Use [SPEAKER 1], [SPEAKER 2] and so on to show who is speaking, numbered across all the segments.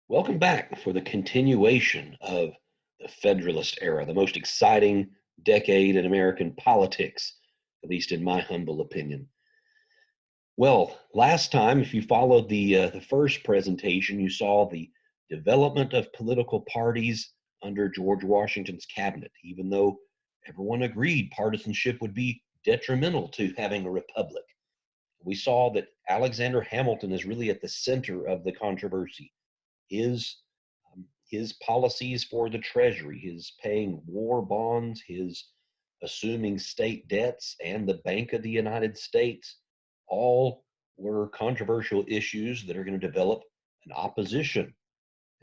[SPEAKER 1] Welcome back for the continuation of the Federalist era, the most exciting decade in American politics, at least in my humble opinion. Well, last time, if you followed the first presentation, you saw the development of political parties under George Washington's cabinet, even though everyone agreed partisanship would be detrimental to having a republic. We saw that Alexander Hamilton is really at the center of the controversy. His policies for the Treasury, his paying war bonds, his assuming state debts, and the Bank of the United States, all were controversial issues that are going to develop an opposition.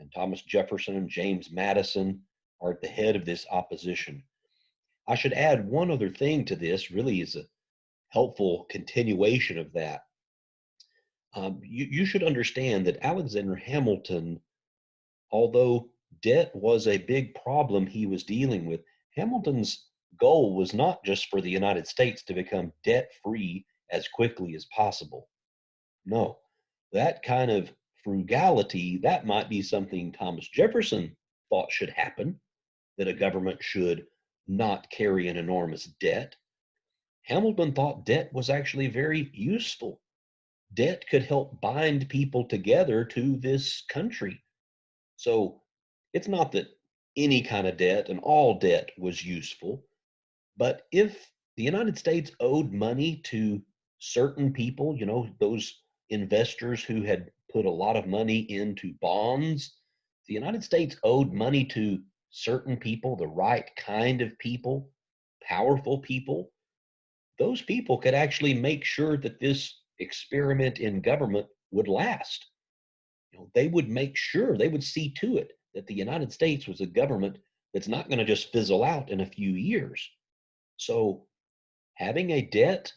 [SPEAKER 1] And Thomas Jefferson and James Madison are at the head of this opposition. I should add one other thing to this, really is a helpful continuation of that. You should understand that Alexander Hamilton, although debt was a big problem he was dealing with, Hamilton's goal was not just for the United States to become debt free as quickly as possible. No, that kind of frugality, that might be something Thomas Jefferson thought should happen, that a government should not carry an enormous debt. Hamilton thought debt was actually very useful. Debt could help bind people together to this country. So it's not that any kind of debt and all debt was useful, but if the United States owed money to certain people, those investors who had put a lot of money into bonds, the United States owed money to certain people, the right kind of people, powerful people. Those people could actually make sure that this experiment in government would last. They would make sure, they would see to it that the United States was a government that's not going to just fizzle out in a few years. So having a debt,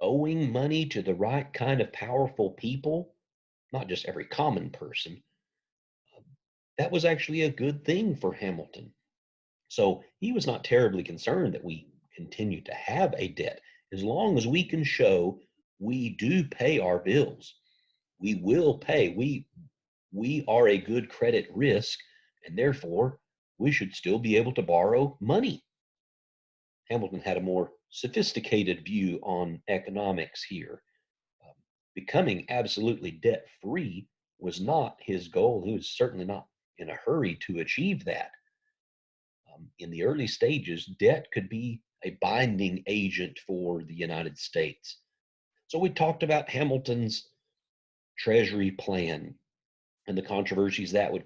[SPEAKER 1] owing money to the right kind of powerful people, not just every common person, that was actually a good thing for Hamilton. So he was not terribly concerned that we continue to have a debt. As long as we can show we do pay our bills, we will pay. We are a good credit risk, and therefore we should still be able to borrow money. Hamilton had a more sophisticated view on economics here. Um, Becoming absolutely debt free was not his goal. He was certainly not in a hurry to achieve that. In the early stages, debt could be a binding agent for the United States. So we talked about Hamilton's Treasury plan and the controversies that would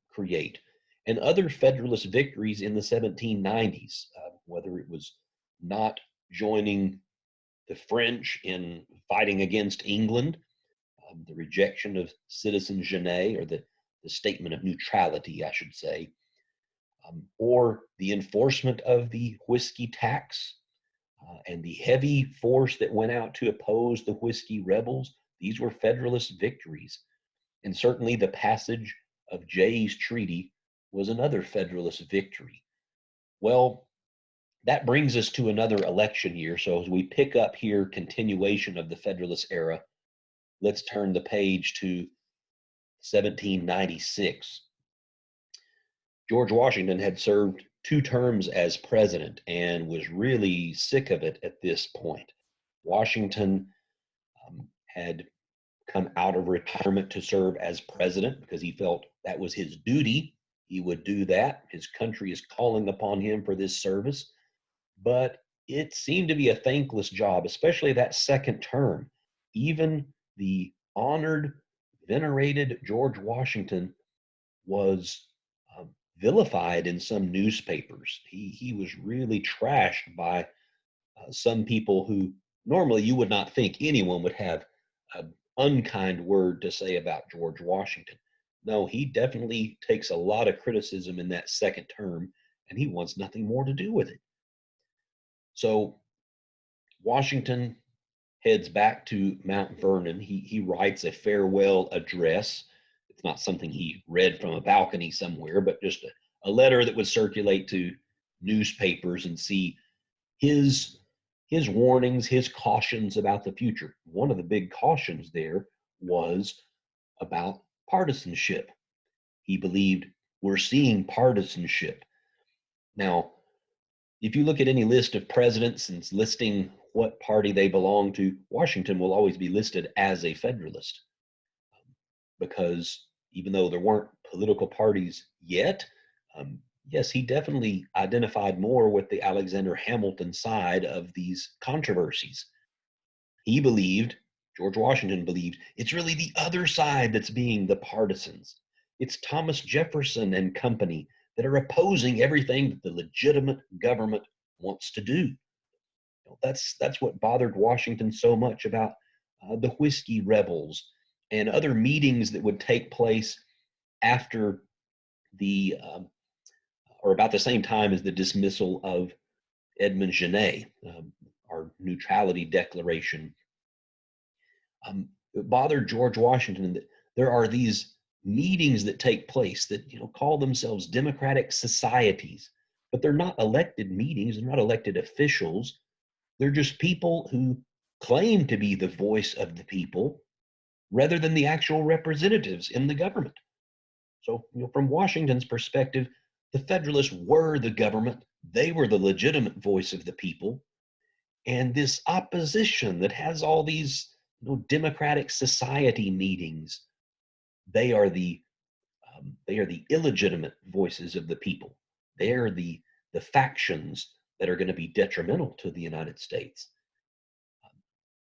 [SPEAKER 1] create, and other Federalist victories in the 1790s, whether it was not joining the French in fighting against England, the rejection of Citizen Genet, or the statement of neutrality, I should say, or the enforcement of the whiskey tax and the heavy force that went out to oppose the whiskey rebels. These were Federalist victories. And certainly the passage of Jay's Treaty was another Federalist victory. Well, that brings us to another election year. So as we pick up here, continuation of the Federalist era, let's turn the page to 1796. George Washington had served 2 terms as president and was really sick of it at this point. Washington had come out of retirement to serve as president because he felt that was his duty. He would do that. His country is calling upon him for this service. But it seemed to be a thankless job, especially that second term. Even the honored, venerated George Washington was vilified in some newspapers. He was really trashed by some people who normally you would not think anyone would have an unkind word to say about George Washington. No, he definitely takes a lot of criticism in that second term, and he wants nothing more to do with it. So Washington heads back to Mount Vernon. He writes a farewell address. It's not something he read from a balcony somewhere, but just a letter that would circulate to newspapers and see his his warnings, his cautions about the future. One of the big cautions there was about partisanship. He believed we're seeing partisanship. Now, if you look at any list of presidents and it's listing what party they belong to, Washington will always be listed as a Federalist because even though there weren't political parties yet, um, yes, he definitely identified more with the Alexander Hamilton side of these controversies. He believed, George Washington believed, it's really the other side that's being the partisans. It's Thomas Jefferson and company that are opposing everything that the legitimate government wants to do. That's what bothered Washington so much about the whiskey rebels and other meetings that would take place after the or about the same time as the dismissal of Edmund Genet, our neutrality declaration. It bothered George Washington that there are these meetings that take place that call themselves democratic societies, but they're not elected meetings. They're not elected officials. They're just people who claim to be the voice of the people rather than the actual representatives in the government. So, from Washington's perspective, the Federalists were the government. They were the legitimate voice of the people. And this opposition that has all these democratic society meetings, they are the illegitimate voices of the people. They're the factions that are going to be detrimental to the United States.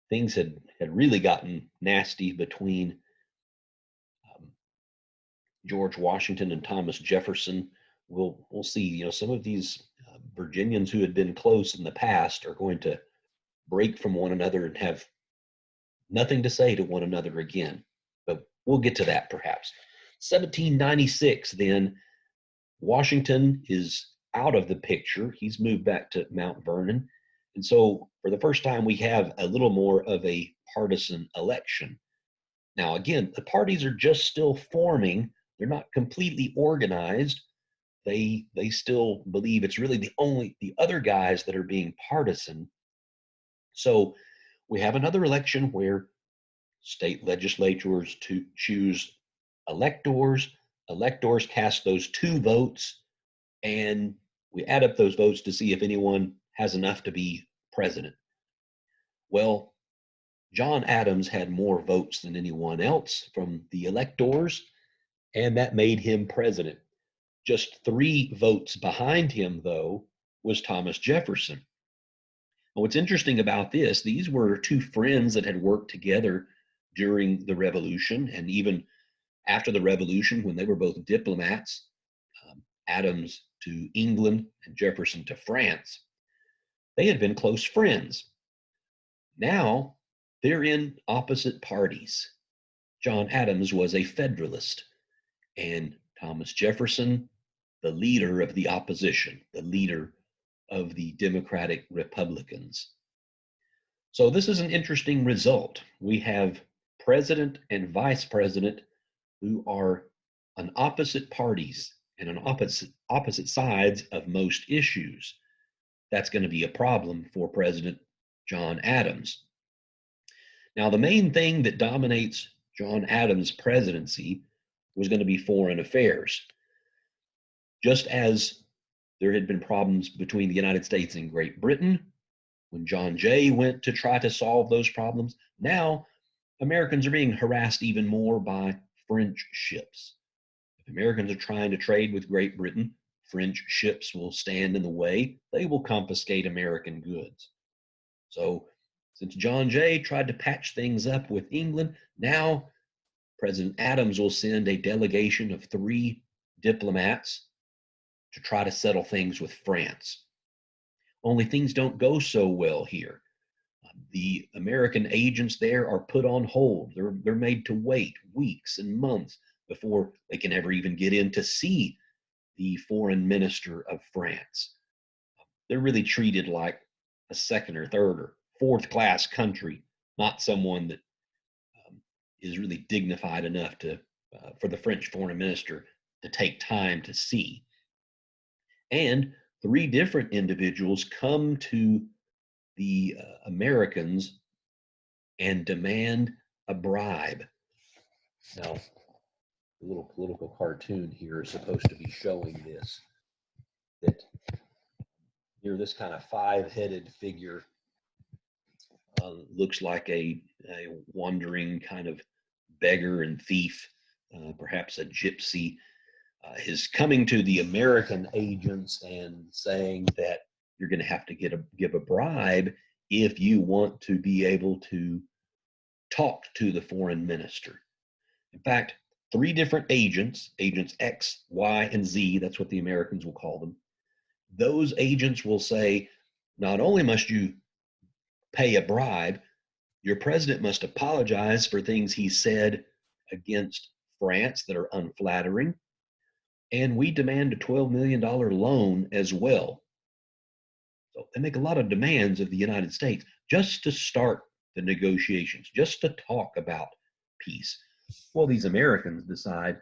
[SPEAKER 1] Things had really gotten nasty between George Washington and Thomas Jefferson. We'll see. Some of these Virginians who had been close in the past are going to break from one another and have nothing to say to one another again. But we'll get to that perhaps. 1796, then, Washington is out of the picture. He's moved back to Mount Vernon. And so, for the first time, we have a little more of a partisan election. Now, again, the parties are just still forming. They're not completely organized. They still believe it's really the other guys that are being partisan. So we have another election where state legislatures to choose electors. Electors cast those two votes, and we add up those votes to see if anyone has enough to be president. Well, John Adams had more votes than anyone else from the electors, and that made him president. Just 3 votes behind him, though, was Thomas Jefferson. And what's interesting about this, these were 2 friends that had worked together during the Revolution and even after the Revolution when they were both diplomats, Adams to England and Jefferson to France. They had been close friends. Now they're in opposite parties. John Adams was a Federalist, and Thomas Jefferson, the leader of the opposition, the leader of the Democratic Republicans. So this is an interesting result. We have president and vice president who are on opposite parties and on opposite sides of most issues. That's going to be a problem for President John Adams. Now, the main thing that dominates John Adams' presidency was going to be foreign affairs. Just as there had been problems between the United States and Great Britain, when John Jay went to try to solve those problems, now Americans are being harassed even more by French ships. If Americans are trying to trade with Great Britain, French ships will stand in the way. They will confiscate American goods. So, since John Jay tried to patch things up with England, now President Adams will send a delegation of 3 diplomats to try to settle things with France. Only things don't go so well here. The American agents there are put on hold. They're made to wait weeks and months before they can ever even get in to see the foreign minister of France. They're really treated like a second or third or fourth class country, not someone that is really dignified enough to for the French foreign minister to take time to see. And 3 different individuals come to the Americans and demand a bribe. Now, The little political cartoon here is supposed to be showing this, that you're this kind of five-headed figure, looks like a wandering kind of beggar and thief, perhaps a gypsy, is coming to the American agents and saying that you're going to have to give a bribe if you want to be able to talk to the foreign minister. In fact, three different agents, agents X, Y, and Z, that's what the Americans will call them, those agents will say, not only must you pay a bribe, your president must apologize for things he said against France that are unflattering, and we demand a $12 million loan as well. So they make a lot of demands of the United States just to start the negotiations, just to talk about peace. Well, these Americans decide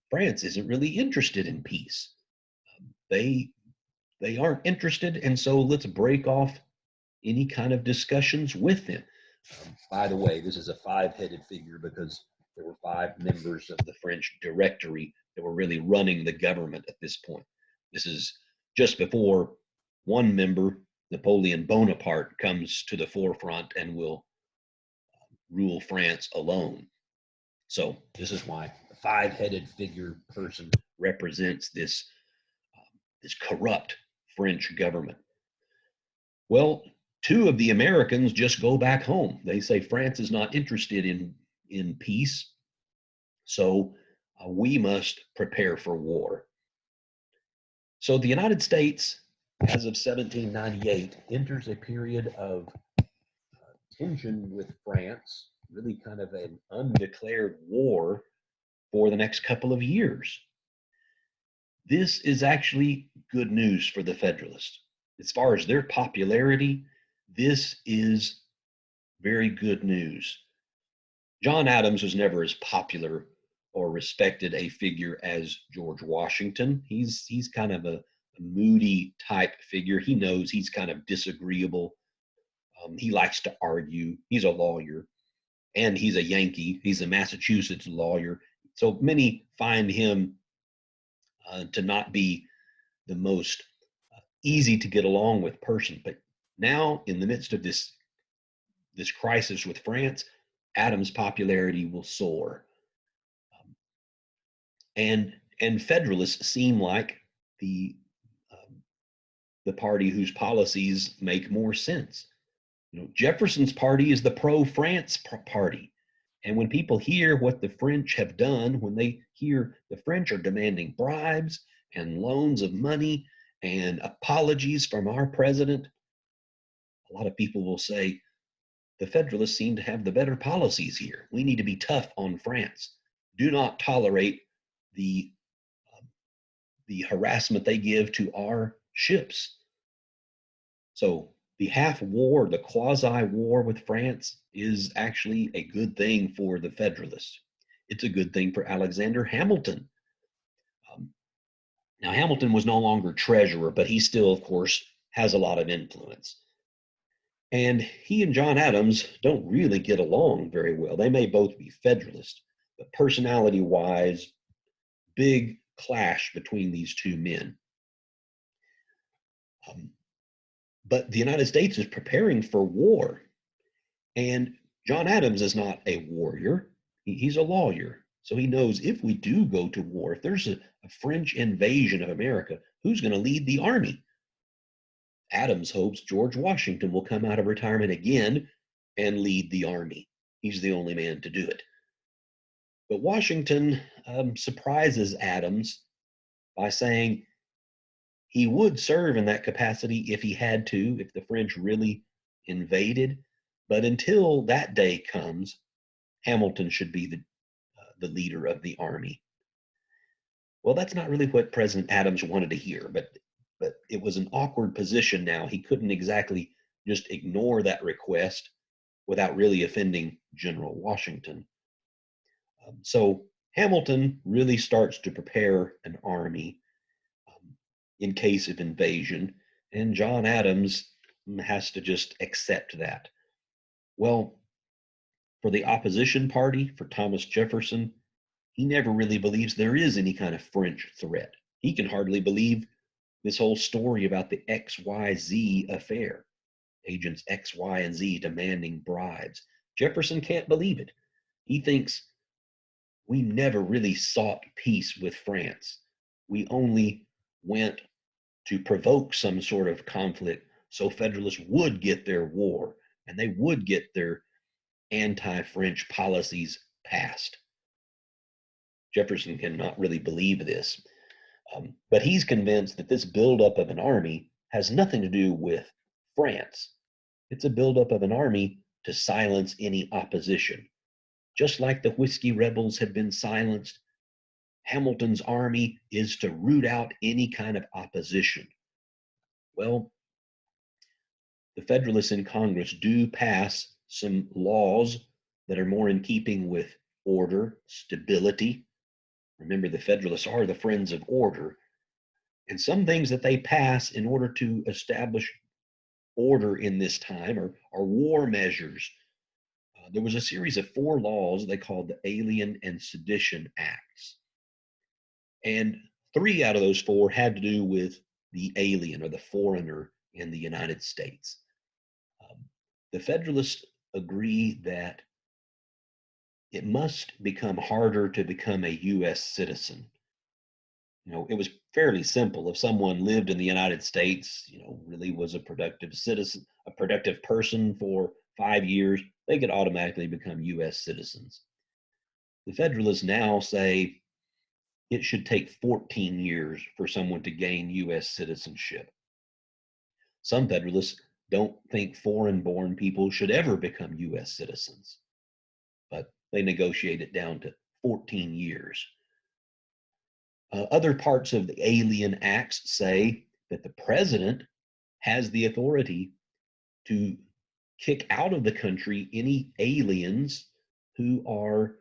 [SPEAKER 1] France isn't really interested in peace. They they aren't interested, and so let's break off any kind of discussions with them. By the way, this is a five-headed figure because there were five members of the French Directory that were really running the government at this point. This is just before one member, Napoleon Bonaparte, comes to the forefront and will rule France alone. So this is why the five-headed figure person represents this corrupt French government. Well, two of the Americans just go back home. They say France is not interested in peace, so we must prepare for war. So the United States, as of 1798, enters a period of tension with France, really kind of an undeclared war for the next couple of years. This is actually good news for the Federalists. As far as their popularity, this is very good news. John Adams was never as popular or respected a figure as George Washington. He's kind of a moody type figure. He knows he's kind of disagreeable. He likes to argue. He's a lawyer, and he's a Yankee. He's a Massachusetts lawyer. So many find him to not be the most easy to get along with person. But now, in the midst of this crisis with France, Adams' popularity will soar, and Federalists seem like the um, the party whose policies make more sense. You know, Jefferson's party is the pro-France party, and when people hear what the French have done, when they hear the French are demanding bribes and loans of money and apologies from our president, a lot of people will say, the Federalists seem to have the better policies here. We need to be tough on France. Do not tolerate the the harassment they give to our ships. So the half war, the quasi war with France is actually a good thing for the Federalists. It's a good thing for Alexander Hamilton. Um, Now, Hamilton was no longer treasurer, but he still, of course, has a lot of influence. And he and John Adams don't really get along very well. They may both be Federalists, but personality wise, big clash between these two men. But the United States is preparing for war. And John Adams is not a warrior, he's a lawyer. So he knows if we do go to war, if there's a French invasion of America, who's going to lead the army? Adams hopes George Washington will come out of retirement again and lead the army. He's the only man to do it. But Washington surprises Adams by saying he would serve in that capacity if he had to, if the French really invaded. But until that day comes, Hamilton should be the leader of the army. Well, that's not really what President Adams wanted to hear, but it was an awkward position now. He couldn't exactly just ignore that request without really offending General Washington. So Hamilton really starts to prepare an army in case of invasion, and John Adams has to just accept that. Well, for the opposition party, for Thomas Jefferson, He never really believes there is any kind of French threat. He can hardly believe this whole story about the XYZ affair, agents X, Y, and Z demanding bribes. Jefferson can't believe it. He thinks we never really sought peace with France. We only went to provoke some sort of conflict so Federalists would get their war and they would get their anti French policies passed. Jefferson cannot really believe this. But he's convinced that this buildup of an army has nothing to do with France. It's a buildup of an army to silence any opposition. Just like the whiskey rebels had been silenced, Hamilton's army is to root out any kind of opposition. Well, the Federalists in Congress do pass some laws that are more in keeping with order, stability. Remember, the Federalists are the friends of order. And some things that they pass in order to establish order in this time are war measures. There was a series of 4 laws they called the Alien and Sedition Acts. And 3 out of those 4 had to do with the alien or the foreigner in the United States. The Federalists agree that it must become harder to become a U.S. citizen. It was fairly simple. If someone lived in the United States, really was a productive citizen, a productive person for 5 years, they could automatically become U.S. citizens. The Federalists now say it should take 14 years for someone to gain U.S. citizenship. Some Federalists don't think foreign-born people should ever become U.S. citizens, but they negotiate it down to 14 years. Other parts of the Alien Acts say that the president has the authority to kick out of the country any aliens who are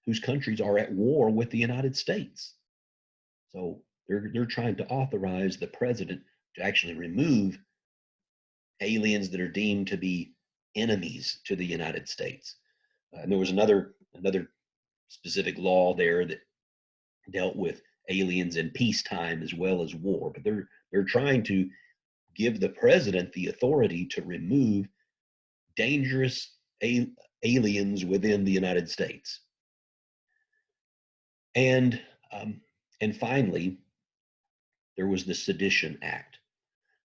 [SPEAKER 1] whose countries are at war with the United States. So they're trying to authorize the president to actually remove aliens that are deemed to be enemies to the United States. And there was another specific law there that dealt with aliens in peacetime as well as war. But they're trying to give the president the authority to remove dangerous aliens within the United States. And finally, there was the Sedition Act.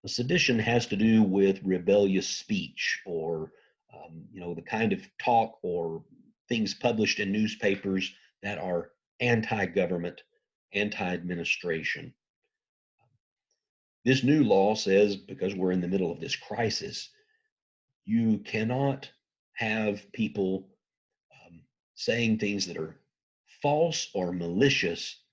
[SPEAKER 1] The sedition has to do with rebellious speech or the kind of talk or things published in newspapers that are anti-government, anti-administration. This new law says, because we're in the middle of this crisis, you cannot have people saying things that are false or malicious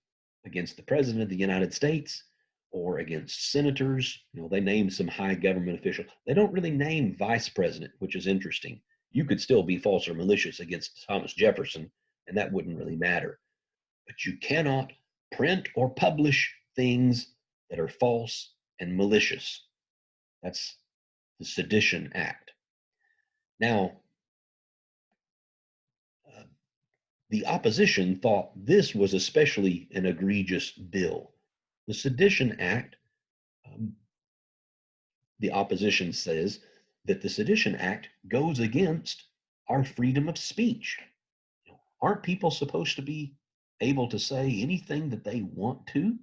[SPEAKER 1] against the President of the United States or against senators. They name some high government official. They don't really name vice president, which is interesting. You could still be false or malicious against Thomas Jefferson, and that wouldn't really matter. But you cannot print or publish things that are false and malicious. That's the Sedition Act. Now, the opposition thought this was especially an egregious bill. The Sedition Act, the opposition says that the Sedition Act goes against our freedom of speech. Aren't people supposed to be able to say anything that they want to?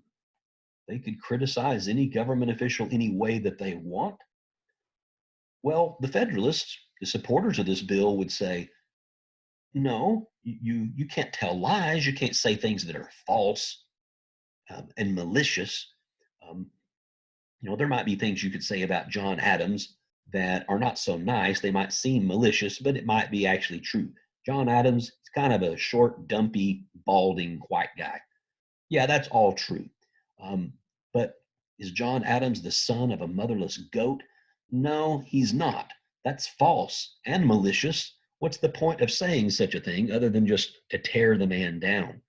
[SPEAKER 1] They could criticize any government official any way that they want. Well, the Federalists, the supporters of this bill, would say, no, you can't tell lies. You can't say things that are false and malicious. There might be things you could say about John Adams that are not so nice. They might seem malicious, but it might be actually true. John Adams is kind of a short, dumpy, balding white guy. Yeah, that's all true. But is John Adams the son of a motherless goat? No, he's not. That's false and malicious. What's the point of saying such a thing other than just to tear the man down?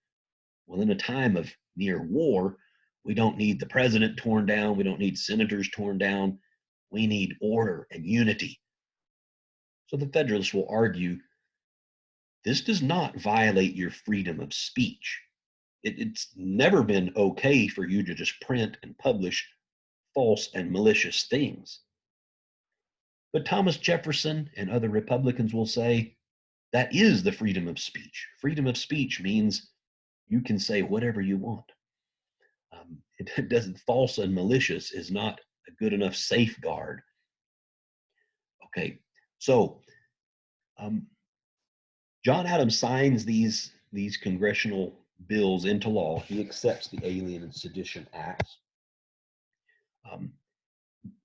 [SPEAKER 1] Well, in a time of near war, we don't need the president torn down. We don't need senators torn down. We need order and unity. So the Federalists will argue This does not violate your freedom of speech. It's never been okay for you to just print and publish false and malicious things. But Thomas Jefferson and other Republicans will say that is the freedom of speech. Freedom of speech means you can say whatever you want. It doesn't, false and malicious is not a good enough safeguard. Okay, so um, John Adams signs these congressional bills into law. He accepts the Alien and Sedition Acts. Um,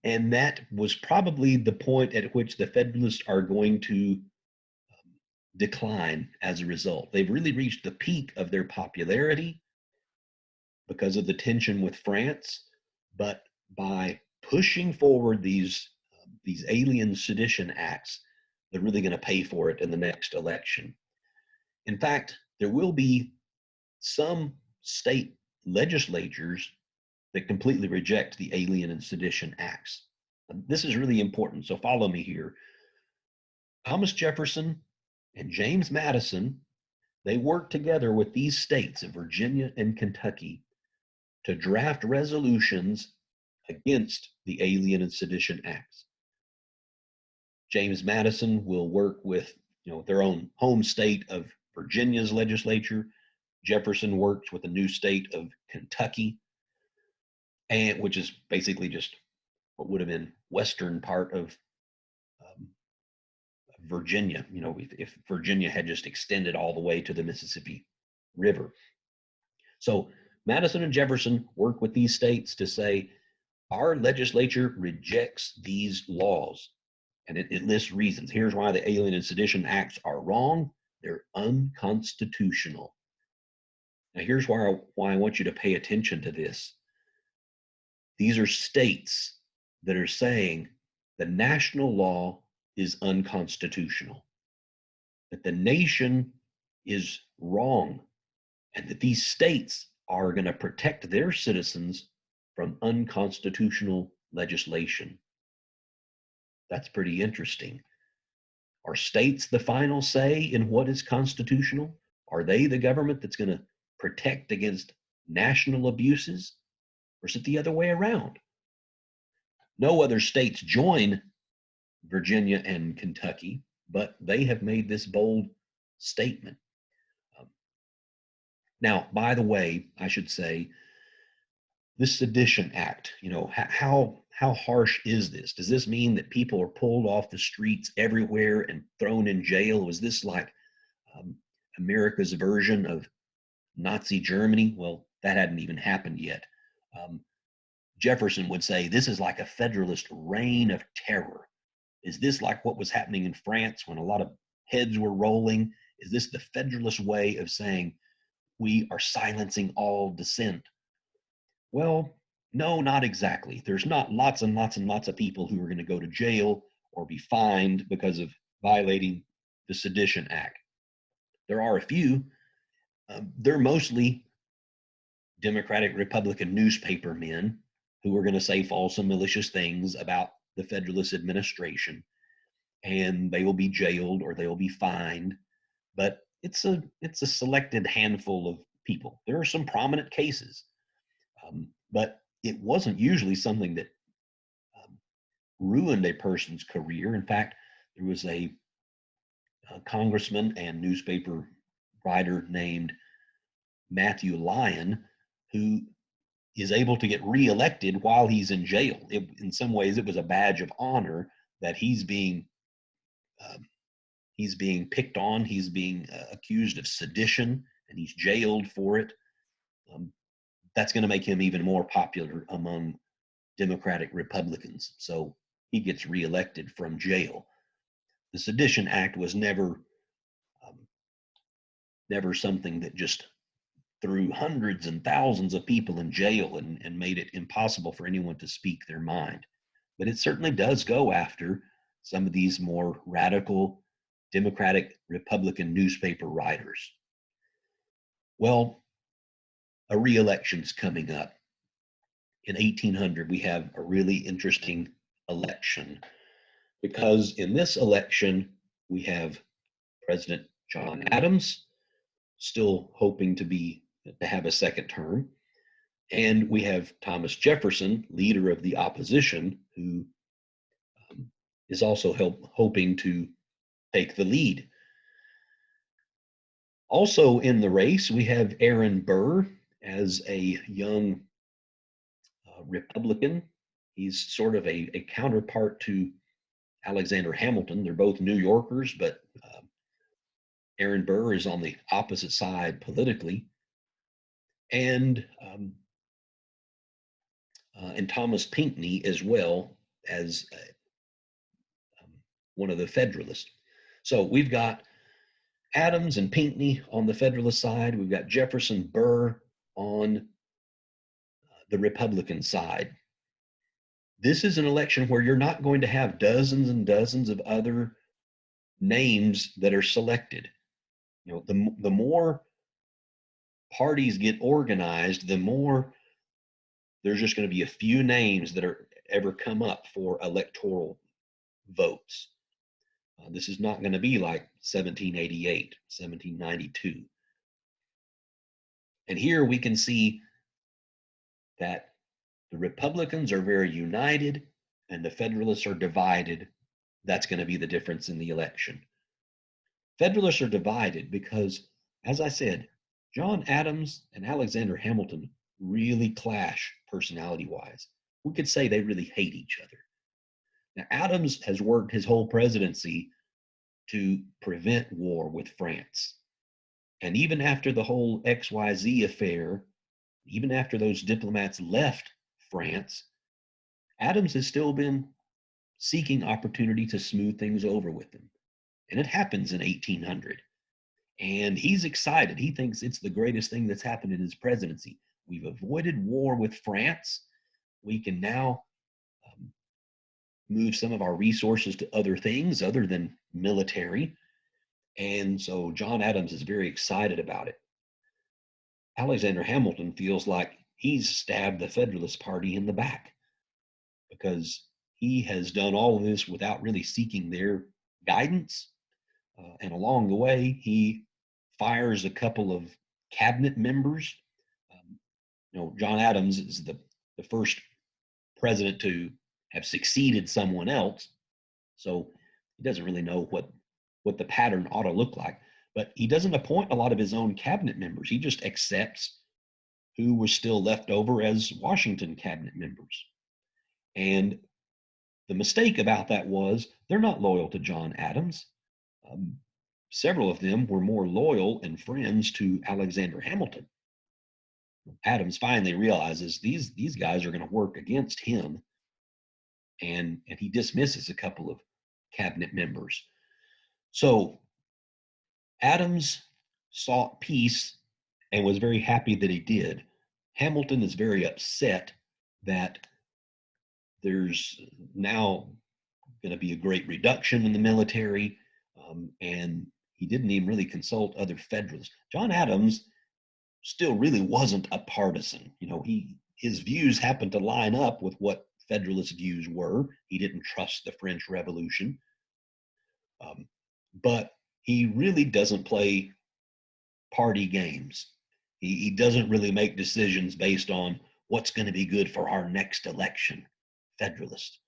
[SPEAKER 1] and that was probably the point at which the Federalists are going to decline as a result. They've really reached the peak of their popularity because of the tension with France, but by pushing forward these Alien Sedition Acts, they're really going to pay for it in the next election. In fact, there will be some state legislatures that completely reject the Alien and Sedition Acts. This is really important, so follow me here. Thomas Jefferson and James Madison, they worked together with these states of Virginia and Kentucky to draft resolutions against the Alien and Sedition Acts. James Madison will work with their own home state of Virginia's legislature. Jefferson works with the new state of Kentucky, and which is basically just what would have been western part of Virginia. If Virginia had just extended all the way to the Mississippi River. So Madison and Jefferson work with these states to say, our legislature rejects these laws. And it lists reasons. Here's why the Alien and Sedition Acts are wrong. They're unconstitutional. Now, here's why I want you to pay attention to this. These are states that are saying the national law is unconstitutional, that the nation is wrong, and that these states are going to protect their citizens from unconstitutional legislation. That's pretty interesting. Are states the final say in what is constitutional? Are they the government that's going to protect against national abuses? Or is it the other way around? No other states join Virginia and Kentucky, but they have made this bold statement. Now, by the way, I should say, this Sedition Act, how harsh is this? Does this mean that people are pulled off the streets everywhere and thrown in jail? Was this like America's version of Nazi Germany? Well, that hadn't even happened yet. Jefferson would say this is like a Federalist reign of terror. Is this like what was happening in France when a lot of heads were rolling? Is this the Federalist way of saying we are silencing all dissent? Well, no, not exactly. There's not lots and lots and lots of people who are going to go to jail or be fined because of violating the Sedition Act. There are a few. They're mostly Democratic Republican newspaper men who are going to say false and malicious things about the Federalist administration, and they will be jailed or they will be fined. But it's a selected handful of people. There are some prominent cases, but it wasn't usually something that ruined a person's career. In fact, there was a congressman and newspaper writer named Matthew Lyon who is able to get reelected while he's in jail. In some ways, it was a badge of honor that he's being picked on. He's being accused of sedition, and he's jailed for it. That's going to make him even more popular among Democratic Republicans. So he gets reelected from jail. The Sedition Act was never something that just threw hundreds and thousands of people in jail and made it impossible for anyone to speak their mind. But it certainly does go after some of these more radical Democratic Republican newspaper writers. Well, a re-election's coming up. In 1800, we have a really interesting election because in this election, we have President John Adams, still hoping to have a second term. And we have Thomas Jefferson, leader of the opposition, who is also hoping to take the lead. Also in the race, we have Aaron Burr as a young Republican. He's sort of a counterpart to Alexander Hamilton. They're both New Yorkers, but Aaron Burr is on the opposite side politically. And Thomas Pinckney as well as one of the Federalists. So we've got Adams and Pinckney on the Federalist side. We've got Jefferson, Burr on the Republican side. This is an election where you're not going to have dozens and dozens of other names that are selected. You know, the more parties get organized, the more there's just going to be a few names that are ever come up for electoral votes. This is not going to be like 1788, 1792. And here we can see that the Republicans are very united and the Federalists are divided. That's going to be the difference in the election. Federalists are divided because, as I said, John Adams and Alexander Hamilton really clash personality-wise. We could say they really hate each other. Now, Adams has worked his whole presidency to prevent war with France. And even after the whole XYZ affair, even after those diplomats left France, Adams has still been seeking opportunity to smooth things over with them. And it happens in 1800. And he's excited. He thinks it's the greatest thing that's happened in his presidency. We've avoided war with France. We can now move some of our resources to other things other than military. And so John Adams is very excited about it. Alexander Hamilton feels like he's stabbed the Federalist Party in the back because he has done all of this without really seeking their guidance. And along the way, he fires a couple of cabinet members. John Adams is the first president to have succeeded someone else. So he doesn't really know what the pattern ought to look like. But he doesn't appoint a lot of his own cabinet members. He just accepts who was still left over as Washington cabinet members. And the mistake about that was they're not loyal to John Adams. Several of them were more loyal and friends to Alexander Hamilton. Adams finally realizes these guys are going to work against him, and he dismisses a couple of cabinet members. So Adams sought peace and was very happy that he did. Hamilton is very upset that there's now going to be a great reduction in the military, and he didn't even really consult other Federalists. John Adams still really wasn't a partisan. His views happened to line up with what Federalist views were. He didn't trust the French Revolution, but he really doesn't play party games. He doesn't really make decisions based on what's going to be good for our next election. Federalist.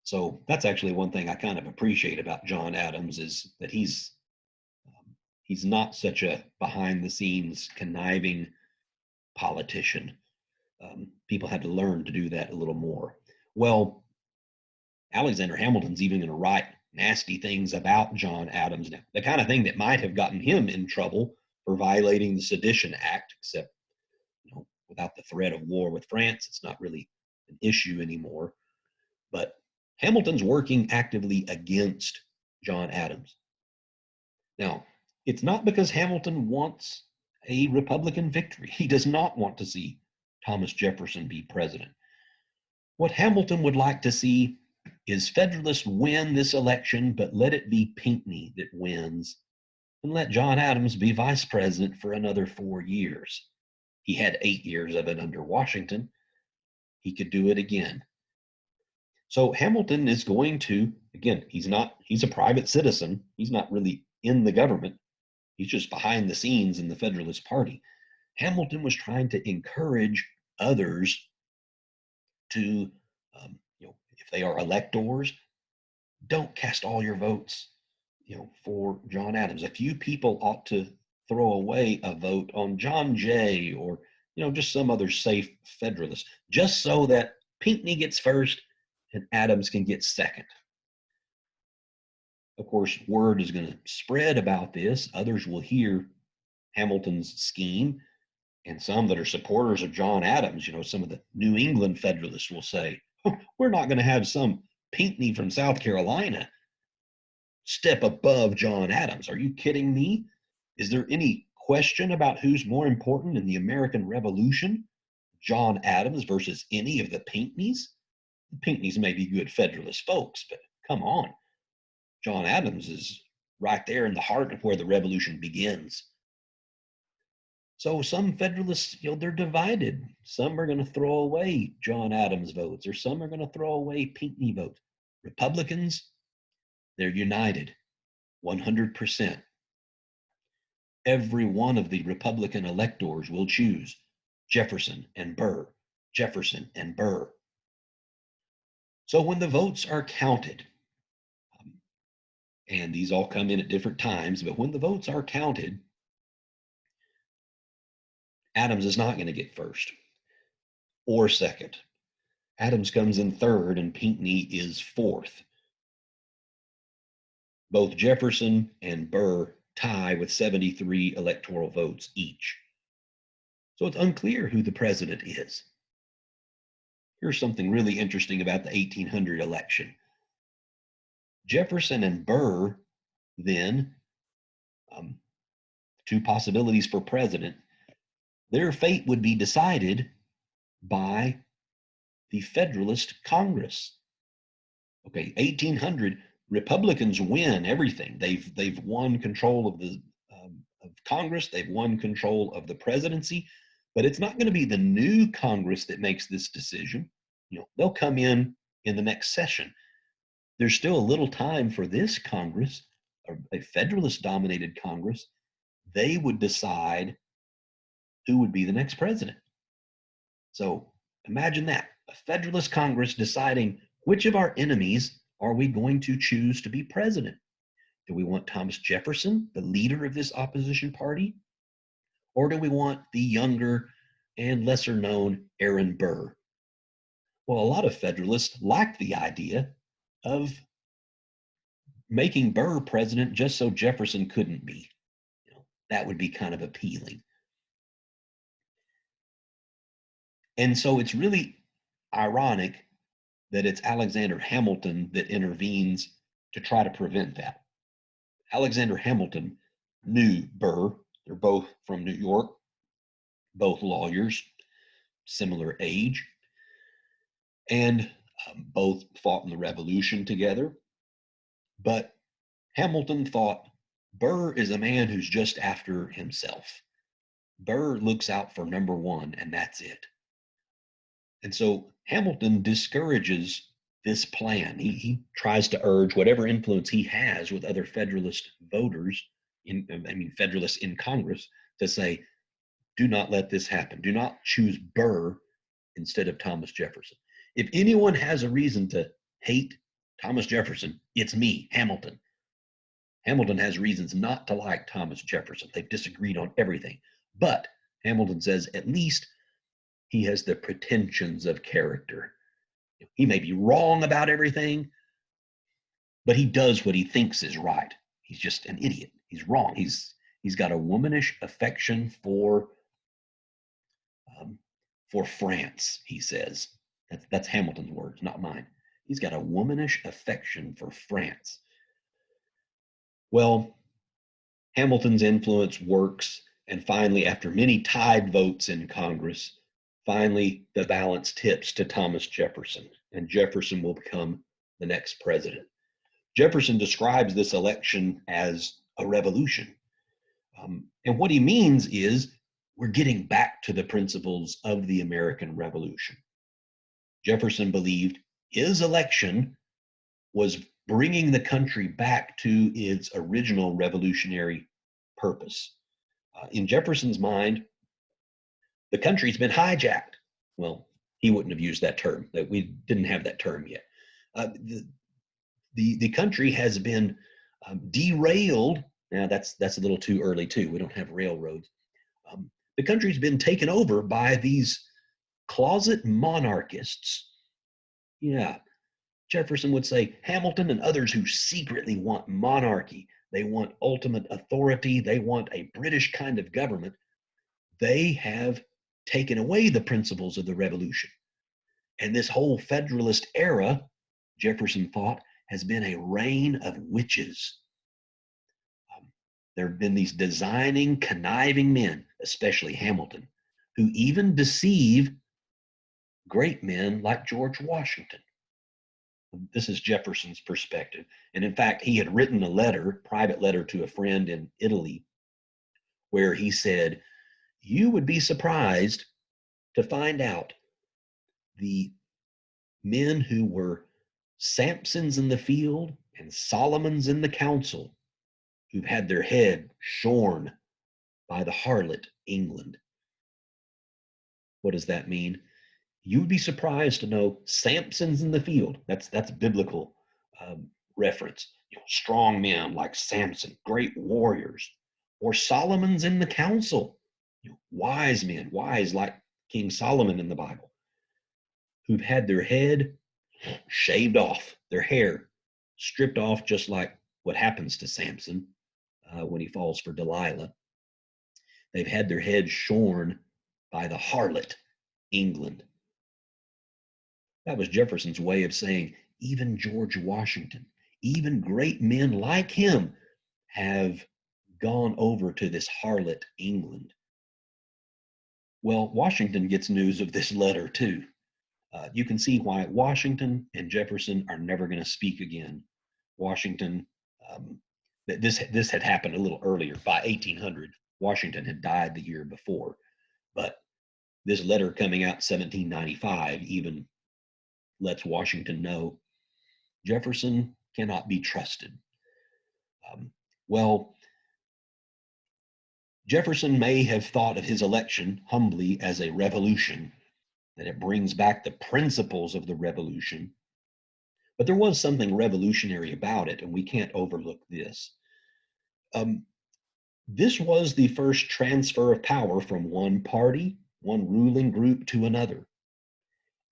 [SPEAKER 1] So that's actually one thing I kind of appreciate about John Adams is that he's not such a behind-the-scenes conniving politician. People had to learn to do that a little more. Well, Alexander Hamilton's even going to write nasty things about John Adams now, the kind of thing that might have gotten him in trouble for violating the Sedition Act, except without the threat of war with France, it's not really an issue anymore. But Hamilton's working actively against John Adams. Now, it's not because Hamilton wants a Republican victory. He does not want to see Thomas Jefferson be president. What Hamilton would like to see is Federalists win this election, but let it be Pinckney that wins, and let John Adams be vice president for another 4 years. He had 8 years of it under Washington. He could do it again. So Hamilton is going to, again, he's a private citizen. He's not really in the government. He's just behind the scenes in the Federalist Party. Hamilton was trying to encourage others to, if they are electors, don't cast all your votes, for John Adams. A few people ought to throw away a vote on John Jay or, just some other safe Federalist, just so that Pinckney gets first and Adams can get second. Of course, word is going to spread about this. Others will hear Hamilton's scheme, and some that are supporters of John Adams, some of the New England Federalists will say, we're not going to have some Pinckney from South Carolina step above John Adams. Are you kidding me? Is there any question about who's more important in the American Revolution? John Adams versus any of the Pinckneys? The Pinckneys may be good Federalist folks, but come on. John Adams is right there in the heart of where the revolution begins. So some Federalists, they're divided. Some are going to throw away John Adams votes, or some are going to throw away Pinckney votes. Republicans, they're united 100%. Every one of the Republican electors will choose Jefferson and Burr, Jefferson and Burr. So when the votes are counted, and these all come in at different times, but when the votes are counted, Adams is not going to get first or second. Adams comes in third and Pinckney is fourth. Both Jefferson and Burr tie with 73 electoral votes each. So it's unclear who the president is. Here's something really interesting about the 1800 election. Jefferson and Burr, then, two possibilities for president, their fate would be decided by the Federalist Congress. Okay, 1800, Republicans win everything. They've won control of the of Congress. They've won control of the presidency. But it's not going to be the new Congress that makes this decision. They'll come in the next session. There's still a little time for this Congress, a Federalist-dominated Congress. They would decide who would be the next president. So imagine that, a Federalist Congress deciding which of our enemies are we going to choose to be president. Do we want Thomas Jefferson, the leader of this opposition party? Or do we want the younger and lesser known Aaron Burr? Well, a lot of Federalists liked the idea of making Burr president just so Jefferson couldn't be. That would be kind of appealing. And so it's really ironic that it's Alexander Hamilton that intervenes to try to prevent that. Alexander Hamilton knew Burr. They're both from New York, both lawyers, similar age, and both fought in the Revolution together. But Hamilton thought Burr is a man who's just after himself. Burr looks out for number one, and that's it. And so Hamilton discourages this plan. He tries to urge whatever influence he has with other Federalist voters, Federalists in Congress, to say, do not let this happen. Do not choose Burr instead of Thomas Jefferson. If anyone has a reason to hate Thomas Jefferson, it's me, Hamilton. Hamilton has reasons not to like Thomas Jefferson. They've disagreed on everything. But Hamilton says at least he has the pretensions of character. He may be wrong about everything, but he does what he thinks is right. He's just an idiot. He's wrong. He's got a womanish affection for France, he says. That's Hamilton's words, not mine. He's got a womanish affection for France. Well, Hamilton's influence works, and finally, after many tied votes in Congress, finally the balance tips to Thomas Jefferson, and Jefferson will become the next president. Jefferson describes this election as a revolution. And what he means is we're getting back to the principles of the American Revolution. Jefferson believed his election was bringing the country back to its original revolutionary purpose. In Jefferson's mind, the country's been hijacked. Well, he wouldn't have used that term. That we didn't have that term yet. The country has been derailed. Now that's a little too early too. We don't have railroads. The country's been taken over by these closet monarchists. Yeah, Jefferson would say Hamilton and others who secretly want monarchy. They want ultimate authority. They want a British kind of government. They have taken away the principles of the revolution. And this whole Federalist era, Jefferson thought, has been a reign of witches. There have been these designing, conniving men, especially Hamilton, who even deceive great men like George Washington. This is Jefferson's perspective. And in fact, he had written a letter, private letter to a friend in Italy, where he said, you would be surprised to find out the men who were Samsons in the field and Solomons in the council, who've had their head shorn by the harlot England. What does that mean? You'd be surprised to know Samson's in the field. That's biblical reference. Strong men like Samson, great warriors, or Solomon's in the council. Wise men, wise like King Solomon in the Bible, who've had their head shaved off, their hair stripped off, just like what happens to Samson when he falls for Delilah. They've had their heads shorn by the harlot England. That was Jefferson's way of saying even George Washington, even great men like him have gone over to this harlot England. Well, Washington gets news of this letter too. You can see why Washington and Jefferson are never going to speak again. Washington, this had happened a little earlier. By 1800, Washington had died the year before. But this letter coming out 1795 even lets Washington know Jefferson cannot be trusted. Well, Jefferson may have thought of his election humbly as a revolution, that it brings back the principles of the revolution. But there was something revolutionary about it, and we can't overlook this. This was the first transfer of power from one party, one ruling group to another.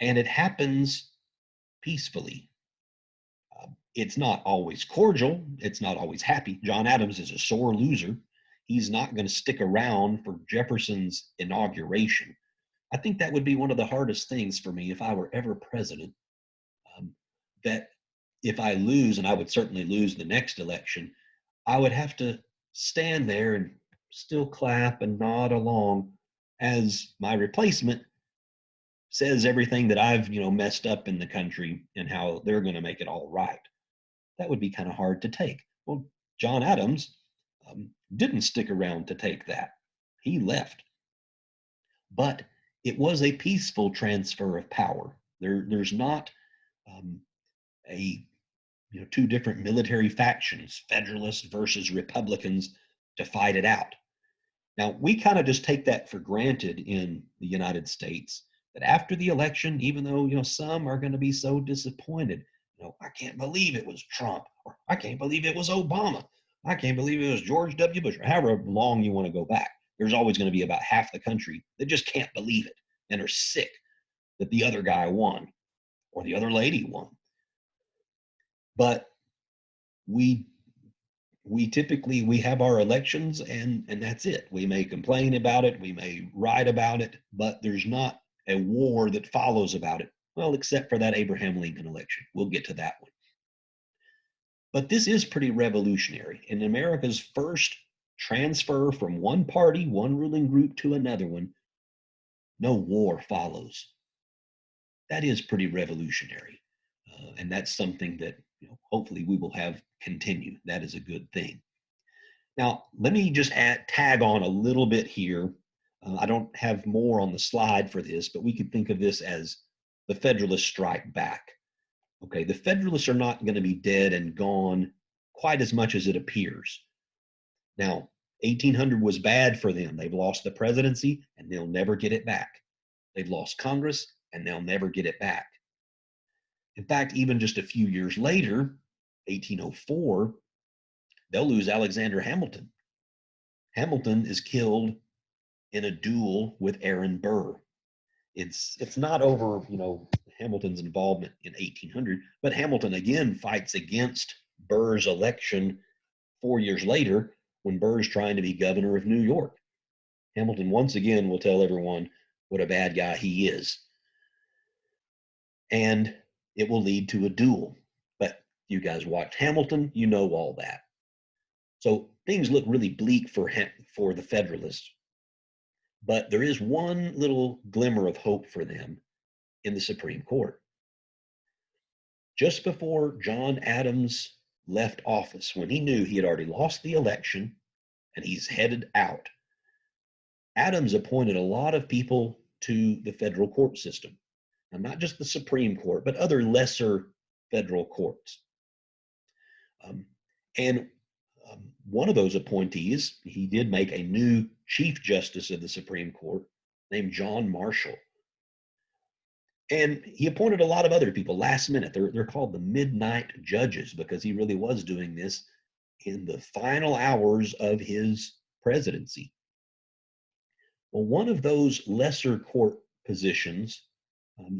[SPEAKER 1] And it happens peacefully. It's not always cordial. It's not always happy. John Adams is a sore loser. He's not going to stick around for Jefferson's inauguration. I think that would be one of the hardest things for me if I were ever president, that if I lose, and I would certainly lose the next election, I would have to stand there and still clap and nod along as my replacement says everything that I've messed up in the country and how they're going to make it all right. That would be kind of hard to take. Well, John Adams didn't stick around to take that. He left. But it was a peaceful transfer of power. There's not two different military factions, Federalists versus Republicans, to fight it out. Now, we kind of just take that for granted in the United States, that after the election, even though some are going to be so disappointed, I can't believe it was Trump, or I can't believe it was Obama, I can't believe it was George W. Bush, or however long you want to go back. There's always going to be about half the country that just can't believe it and are sick that the other guy won or the other lady won. But we typically have our elections and that's it. We may complain about it, we may write about it, but there's not a war that follows about it. Well, except for that Abraham Lincoln election. We'll get to that one. But this is pretty revolutionary. In America's first transfer from one party, one ruling group to another one, no war follows. That is pretty revolutionary. And that's something that hopefully we will have continue. That is a good thing. Now, let me just tag on a little bit here. I don't have more on the slide for this, but we could think of this as the Federalist Strike Back. Okay, the Federalists are not going to be dead and gone quite as much as it appears. Now, 1800 was bad for them. They've lost the presidency and they'll never get it back. They've lost Congress and they'll never get it back. In fact, even just a few years later, 1804, they'll lose Alexander Hamilton. Hamilton is killed in a duel with Aaron Burr. It's not over, Hamilton's involvement in 1800, but Hamilton again fights against Burr's election 4 years later when Burr's trying to be governor of New York. Hamilton once again will tell everyone what a bad guy he is. And it will lead to a duel. But you guys watched Hamilton, you know all that. So things look really bleak for the Federalists. But there is one little glimmer of hope for them in the Supreme Court. Just before John Adams left office, when he knew he had already lost the election and he's headed out, Adams appointed a lot of people to the federal court system. Now, not just the Supreme Court, but other lesser federal courts. And one of those appointees, he did make a new Chief Justice of the Supreme Court named John Marshall. And he appointed a lot of other people last minute. They're called the midnight judges because he really was doing this in the final hours of his presidency. Well, one of those lesser court positions,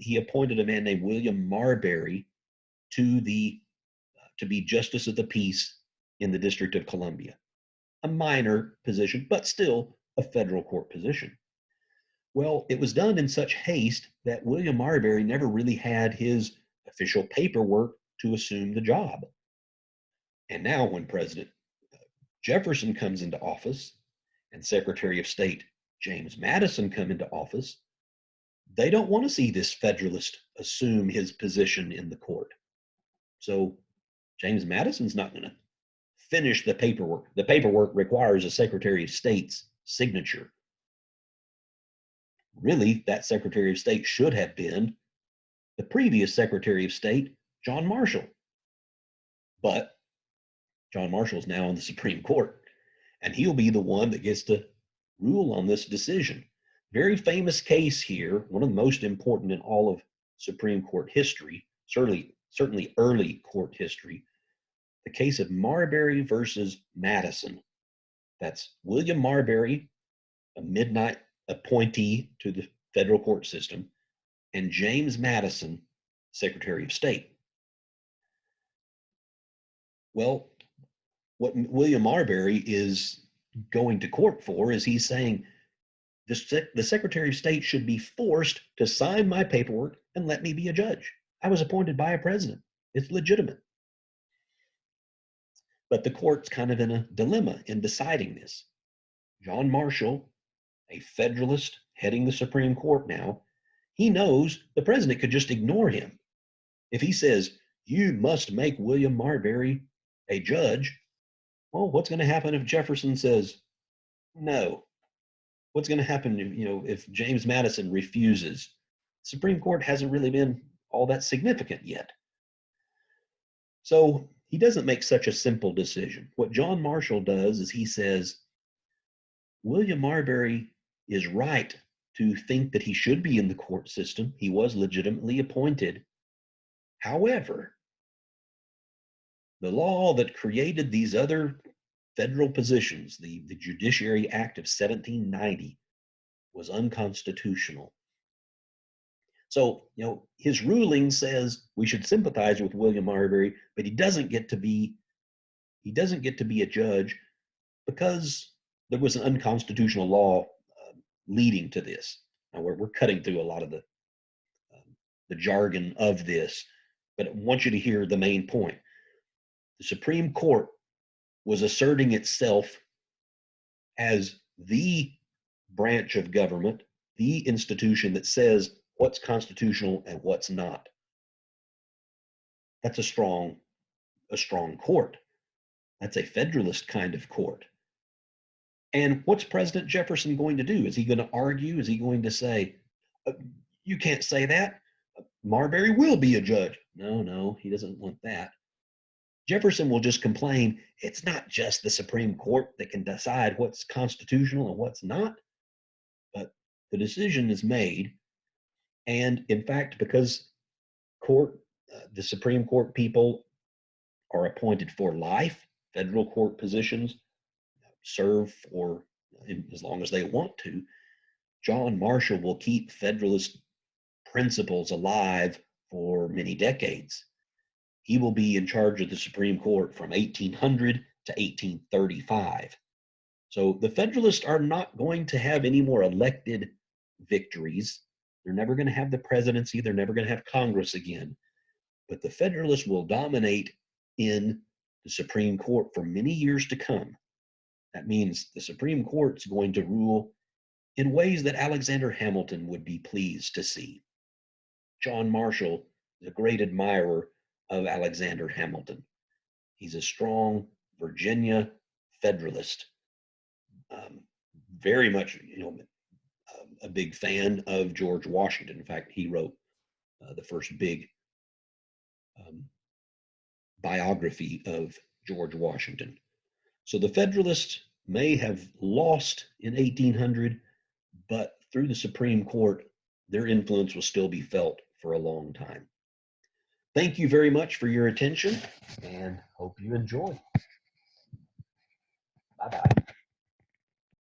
[SPEAKER 1] he appointed a man named William Marbury to be Justice of the Peace in the District of Columbia. A minor position, but still a federal court position. Well, it was done in such haste that William Marbury never really had his official paperwork to assume the job. And now when President Jefferson comes into office and Secretary of State James Madison come into office, they don't want to see this Federalist assume his position in the court. So James Madison's not going to finish the paperwork. The paperwork requires a Secretary of State's signature. Really, that Secretary of State should have been the previous Secretary of State, John Marshall. But John Marshall is now in the Supreme Court, and he'll be the one that gets to rule on this decision. Very famous case here, one of the most important in all of Supreme Court history, certainly early court history, the case of Marbury versus Madison. That's William Marbury, a midnight appointee to the federal court system, and James Madison, Secretary of State. Well, what William Marbury is going to court for is he's saying the Secretary of State should be forced to sign my paperwork and let me be a judge. I was appointed by a president. It's legitimate. But the court's kind of in a dilemma in deciding this. John Marshall, a Federalist heading the Supreme Court now, he knows the president could just ignore him. If he says, you must make William Marbury a judge, well, what's going to happen if Jefferson says no? What's going to happen if James Madison refuses? The Supreme Court hasn't really been all that significant yet. So he doesn't make such a simple decision. What John Marshall does is he says, William Marbury is right to think that he should be in the court system. He was legitimately appointed. However, the law that created these other federal positions, the Judiciary Act of 1790, was unconstitutional. So, his ruling says we should sympathize with William Marbury, but he doesn't get to be a judge because there was an unconstitutional law leading to this. Now we're cutting through a lot of the jargon of this, but I want you to hear the main point. The Supreme Court was asserting itself as the branch of government, the institution that says what's constitutional and what's not. That's a strong court. That's a Federalist kind of court. And what's President Jefferson going to do? Is he going to argue? Is he going to say, you can't say that? Marbury will be a judge. No, no, he doesn't want that. Jefferson will just complain, it's not just the Supreme Court that can decide what's constitutional and what's not, but the decision is made. And in fact, because the Supreme Court people are appointed for life, federal court positions serve for as long as they want to. John Marshall will keep Federalist principles alive for many decades. He will be in charge of the Supreme Court from 1800 to 1835. So the Federalists are not going to have any more elected victories. They're never going to have the presidency. They're never going to have Congress again. But the Federalists will dominate in the Supreme Court for many years to come. That means the Supreme Court is going to rule in ways that Alexander Hamilton would be pleased to see. John Marshall is a great admirer of Alexander Hamilton. He's a strong Virginia Federalist, very much, a big fan of George Washington. In fact, he wrote the first big biography of George Washington. So the Federalists may have lost in 1800, but through the Supreme Court, their influence will still be felt for a long time. Thank you very much for your attention, and hope you enjoy. Bye-bye.